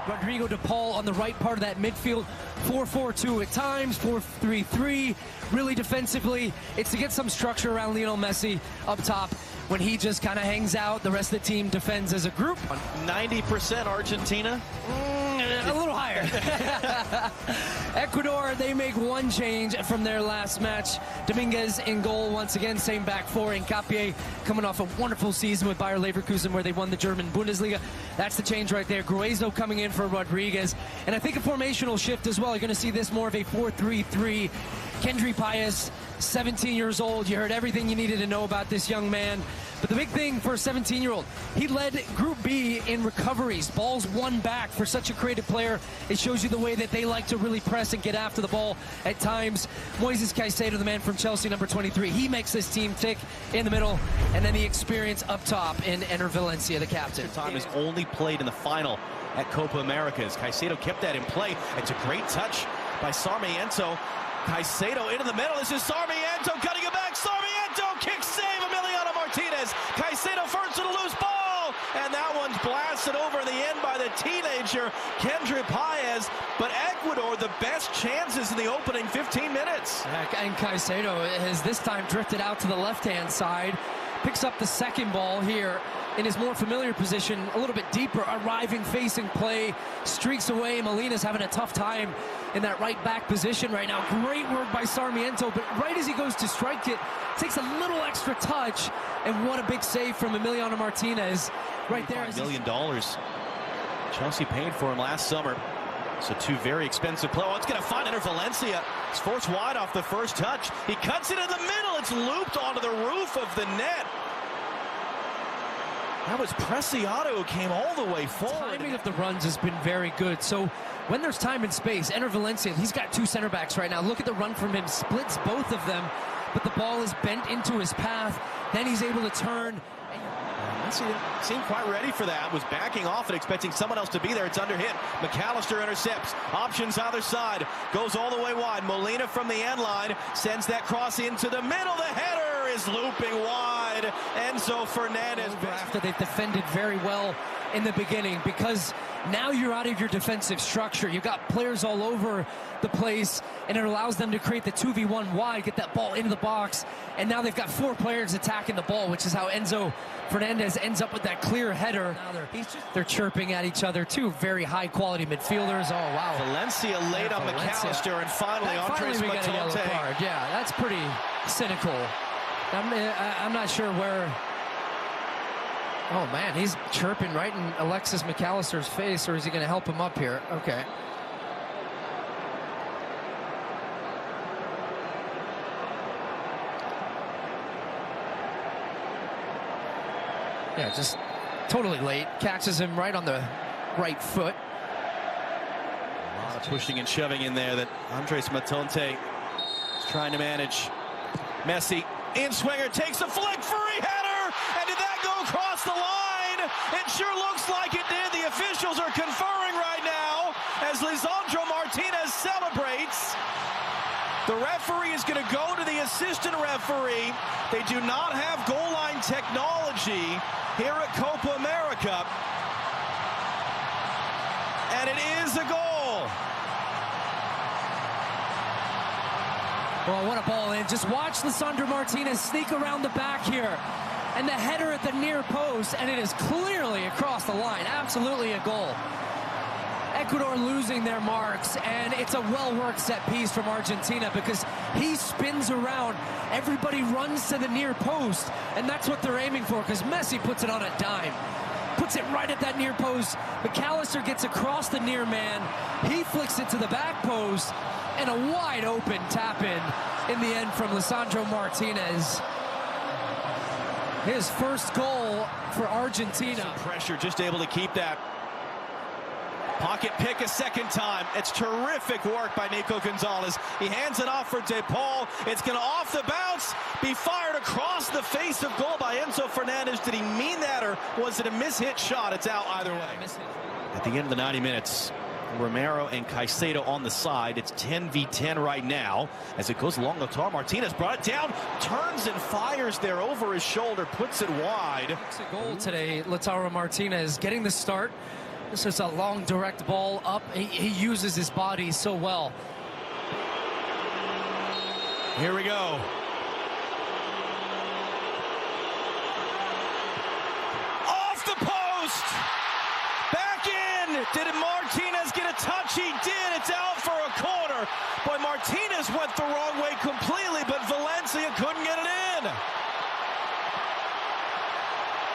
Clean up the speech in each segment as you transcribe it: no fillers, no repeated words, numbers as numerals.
Rodrigo de Paul on the right part of that midfield. 4-4-2 at times, 4-3-3. Really defensively, it's to get some structure around Lionel Messi up top. When he just kind of hangs out, the rest of the team defends as a group. 90% Argentina? A little higher. Ecuador, they make one change from their last match. Dominguez in goal once again, same back four. Hincapié coming off a wonderful season with Bayer Leverkusen where they won the German Bundesliga. That's the change right there. Gruezo coming in for Rodriguez. And I think a formational shift as well. You're going to see this more of a 4-3-3. Kendry Páez, 17 years old. You heard everything you needed to know about this young man. But the big thing for a 17-year-old, he led Group B in recoveries. Balls won back. For such a creative player, it shows you the way that they like to really press and get after the ball at times. Moises Caicedo, the man from Chelsea, number 23, he makes this team tick in the middle. And then the experience up top in Enner Valencia, the captain. Time is only played in the final at Copa Americas. Caicedo kept that in play. It's a great touch by Sarmiento. Caicedo into the middle. This is Sarmiento cutting it back. Sarmiento kick save. Emiliano Martinez. Caicedo first to the loose ball. And that one's blasted over in the end by the teenager, Kendry Páez. But Ecuador, the best chances in the opening 15 minutes. And Caicedo has this time drifted out to the left-hand side. Picks up the second ball here in his more familiar position, a little bit deeper, arriving, facing play, streaks away. Molina's having a tough time in that right back position right now. Great work by Sarmiento, but right as he goes to strike it, takes a little extra touch, and what a big save from Emiliano Martinez right there. $5 million Chelsea paid for him last summer. So two very expensive players. Oh, it's going to find Enner Valencia. It's forced wide off the first touch. He cuts it in the middle. It's looped onto the roof of the net. That was Preciado who came all the way forward. The timing of the runs has been very good. So when there's time and space, Enner Valencia, he's got two center backs right now. Look at the run from him. Splits both of them, but the ball is bent into his path. Then he's able to turn. Messi seemed quite ready for that. Was backing off and expecting someone else to be there. It's under hit. McAllister intercepts. Options either side. Goes all the way wide. Molina from the end line sends that cross into the middle. The header is looping wide. Enzo Fernandez. After they've defended very well in the beginning, because now you're out of your defensive structure. You've got players all over the place, and it allows them to create the 2v1 wide, get that ball into the box, and now they've got four players attacking the ball, which is how Enzo Fernandez ends up with that clear header. Now they're chirping at each other. Two very high-quality midfielders. Oh, wow. Valencia laid on McAllister, and finally Andres Matante. Yeah, that's pretty cynical. I'm not sure where... Oh, man, he's chirping right in Alexis McAllister's face, or is he going to help him up here? Okay. Yeah, just totally late. Catches him right on the right foot. A lot of pushing and shoving in there that Andres Matante is trying to manage. Messi, in-swinger, takes a flick, free header, and did that go across the line? It sure looks like it did. The officials are conferring right now as Lisandro Martinez celebrates. The referee is going to go to the assistant referee. They do not have goal line technology here at Copa America. And it is a goal. Well, what a ball in. Just watch Lisandro Martinez sneak around the back here. And the header at the near post, and it is clearly across the line. Absolutely a goal. Ecuador losing their marks, and it's a well-worked set piece from Argentina because he spins around. Everybody runs to the near post, and that's what they're aiming for because Messi puts it on a dime. Puts it right at that near post. McAllister gets across the near man. He flicks it to the back post, and a wide-open tap-in the end from Lisandro Martinez. His first goal for Argentina. Some pressure, just able to keep that. Pocket pick a second time. It's terrific work by Nico Gonzalez. He hands it off for De Paul. It's going to off the bounce, be fired across the face of goal by Enzo Fernandez. Did he mean that, or was it a mishit shot? It's out either way. At the end of the 90 minutes, Romero and Caicedo on the side. It's 10v10 right now as it goes along Lautaro Martinez. Brought it down, turns and fires there over his shoulder, puts it wide. It's a goal today. Lautaro Martinez getting the start This is a long, direct ball up. He uses his body so well. Here we go. Off the post. Back in. Did Martinez get a touch? He did. It's out for a corner. Boy, Martinez went the wrong way completely, but Valencia couldn't get it in.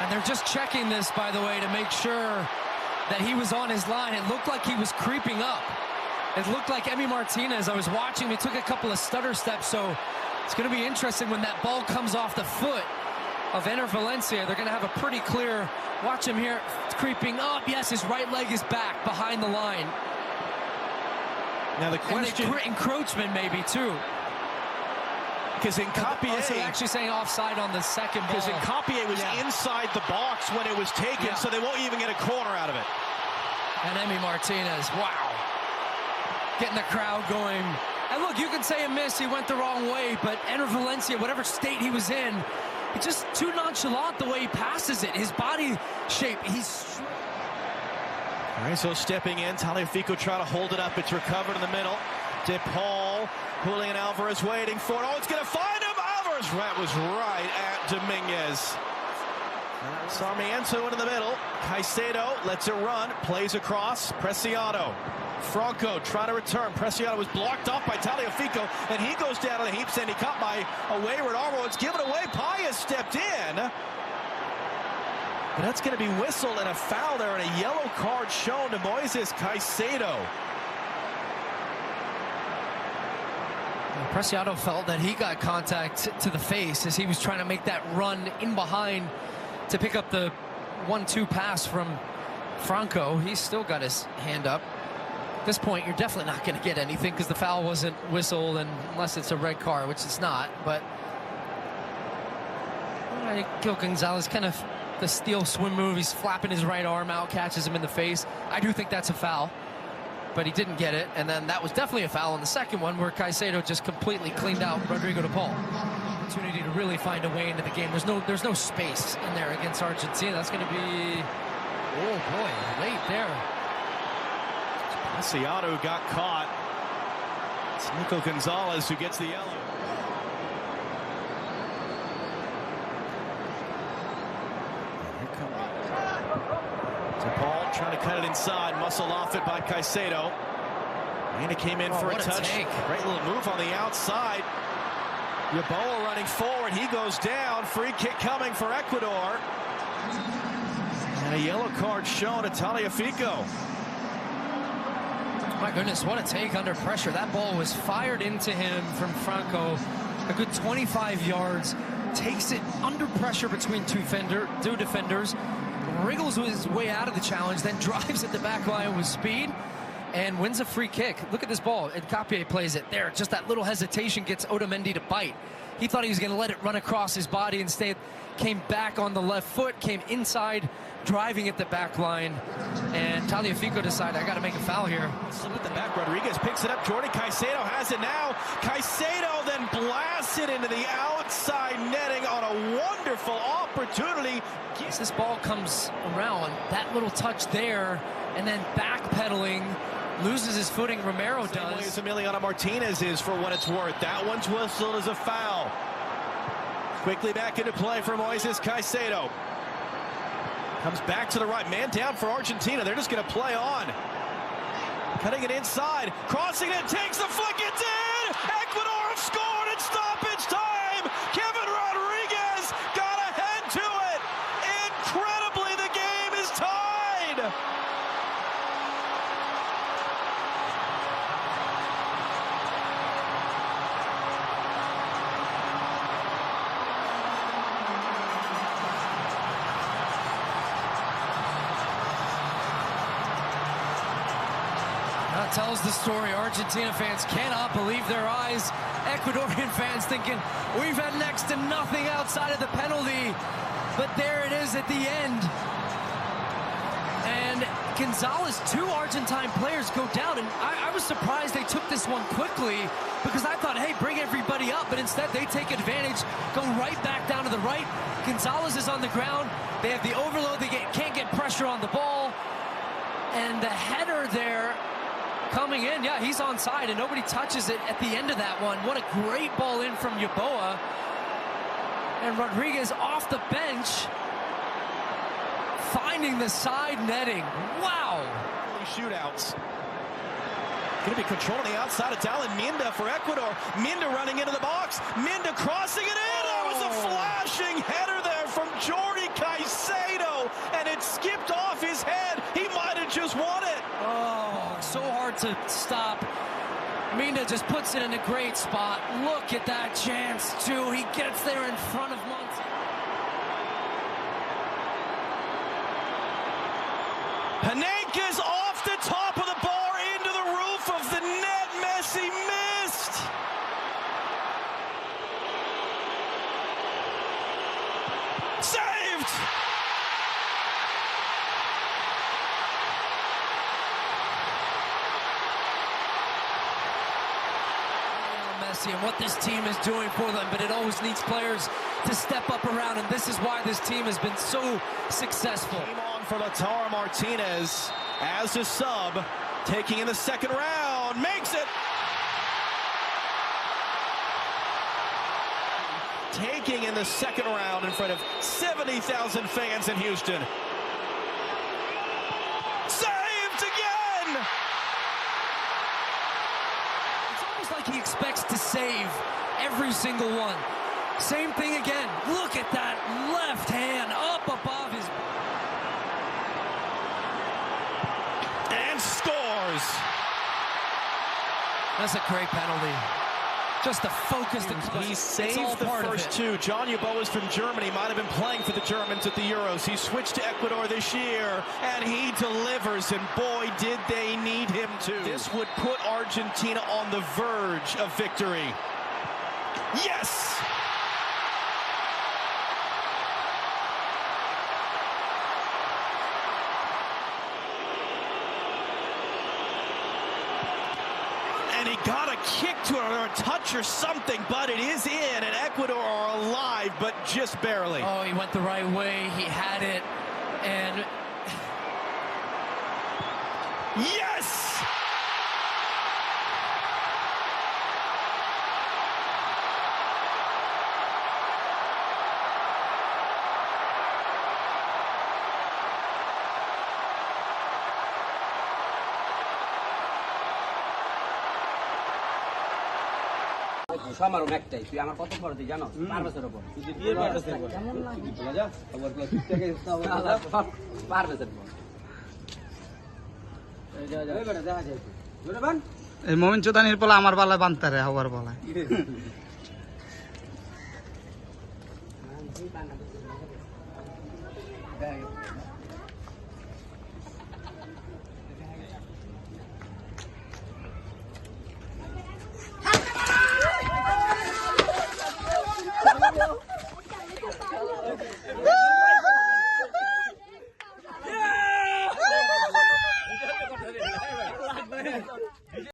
And they're just checking this, by the way, to make sure that he was on his line. It looked like he was creeping up. It looked like Emi Martinez, I was watching him, he took a couple of stutter steps, so it's going to be interesting when that ball comes off the foot of Enner Valencia. They're going to have a pretty clear, watch him here, creeping up. Yes, his right leg is back behind the line. Now the question... And encroachment maybe, too. Because Nkapie... So actually saying offside on the second ball. Because Nkapie was inside the box when it was taken, so they won't even get a corner out of it. And Emi Martinez, wow. Getting the crowd going. And look, you can say a miss, he went the wrong way, but Enner Valencia, whatever state he was in, it's just too nonchalant the way he passes it. His body shape, he's... All right, so stepping in, Tagliafico trying to hold it up. It's recovered in the middle. DePaul, Julian Alvarez waiting for it. Oh, it's going to find him. Alvarez, that was right at Dominguez. Sarmiento into the middle. Caicedo lets it run, plays across. Preciado. Franco trying to return. Preciado was blocked off by Tagliafico, and he goes down to the heaps, and he caught by a wayward Armo. It's given away. Payas stepped in. But that's going to be whistled, and a foul there, and a yellow card shown to Moises Caicedo. Preciado felt that he got contact to the face as he was trying to make that run in behind to pick up the 1-2 pass from Franco. He's still got his hand up. At this point, you're definitely not going to get anything because the foul wasn't whistled, and unless it's a red card, which it's not. But Gil Gonzalez kind of the steel swim move. He's flapping his right arm out, catches him in the face. I do think that's a foul, but he didn't get it. And then that was definitely a foul in the second one where Caicedo just completely cleaned out Rodrigo DePaul. Opportunity to really find a way into the game. There's no space in there against Argentina. That's going to be, oh boy, late there. Preciado got caught. It's Nico Gonzalez who gets the yellow. DePaul trying to cut it inside, muscle off it by Caicedo. And it came in for a touch. Great little move on the outside. Yeboah running forward. He goes down. Free kick coming for Ecuador. And a yellow card shown to Tagliafico. My goodness, what a take under pressure. That ball was fired into him from Franco. A good 25 yards. Takes it under pressure between two defenders. Wriggles his way out of the challenge, then drives at the back line with speed and wins a free kick. Look at this ball. Nkapie plays it there. Just that little hesitation gets Otamendi to bite. He thought he was going to let it run across his body. Instead, came back on the left foot, came inside, driving at the back line. And Tagliafico decided, I got to make a foul here. Slip at the back. Rodriguez picks it up. Jordi Caicedo has it now. Caicedo then blasts it into the outside netting on a wonderful opportunity. As this ball comes around, that little touch there, and then backpedaling, loses his footing. Romero does. As Emiliano Martinez is, for what it's worth. That one's whistled as a foul. Quickly back into play for Moises Caicedo. Comes back to the right. Man down for Argentina. They're just going to play on. Cutting it inside. Crossing it. Takes the flick. It's in. Ecuador have scored in stoppage time. Kevin Rodriguez got ahead to it. Incredibly, the game is tied. That tells the story. Argentina fans cannot believe their eyes. Ecuadorian fans thinking, we've had next to nothing outside of the penalty. But there it is at the end. And Gonzalez, two Argentine players go down. And I was surprised they took this one quickly because I thought, hey, bring everybody up. But instead, they take advantage, go right back down to the right. Gonzalez is on the ground. They have the overload. They can't get pressure on the ball. And the header there coming in, yeah, he's onside and nobody touches it at the end of that one. What a great ball in from Yeboah. And Rodriguez off the bench, finding the side netting. Wow. Shootouts. Going to be controlling the outside. It's Alan Minda for Ecuador. Minda running into the box. Minda crossing it in. That was a flashing header there from Jordi Caicedo, and it skipped off his head. He might have just won it. Oh, so hard to stop. Minda just puts it in a great spot. Look at that chance, too. He gets there in front of Monty. Panenka's off the top of the bar into the roof of the net. Messi missed. Saved. Messi and what this team is doing for them, but it always needs players to step up around, and this is why this team has been so successful. Came on for Lautaro Martinez as a sub, taking in the second round, makes it. Taking in the second round in front of 70,000 fans in Houston. Saved again! It's almost like he expects to save every single one. Same thing again. Look at that left hand up above his... And scores! That's a great penalty. Just the focus. He saved the first two. John Yeboah is from Germany, might have been playing for the Germans at the Euros. He switched to Ecuador this year, and he delivers, and boy, did they need him to. This would put Argentina on the verge of victory. Yes! And he got a kick to it or a touch or something, but it is in, and Ecuador are alive, but just barely. Oh, he went the right way. He had it, and... Yes! সমারোহ একটাই তুই আমার কত বড় তুই জানো 5 বছরের উপর তুই বিয়ের বয়স কেমন লাগে বলা যা খবর প্লাস থেকে 5 বছরের পর এই যা যা এই বেটা দেখা যায় জোরে বান এই মোমিন চোদানির পোলা আমার বালায় বানতে রে হবার বলায়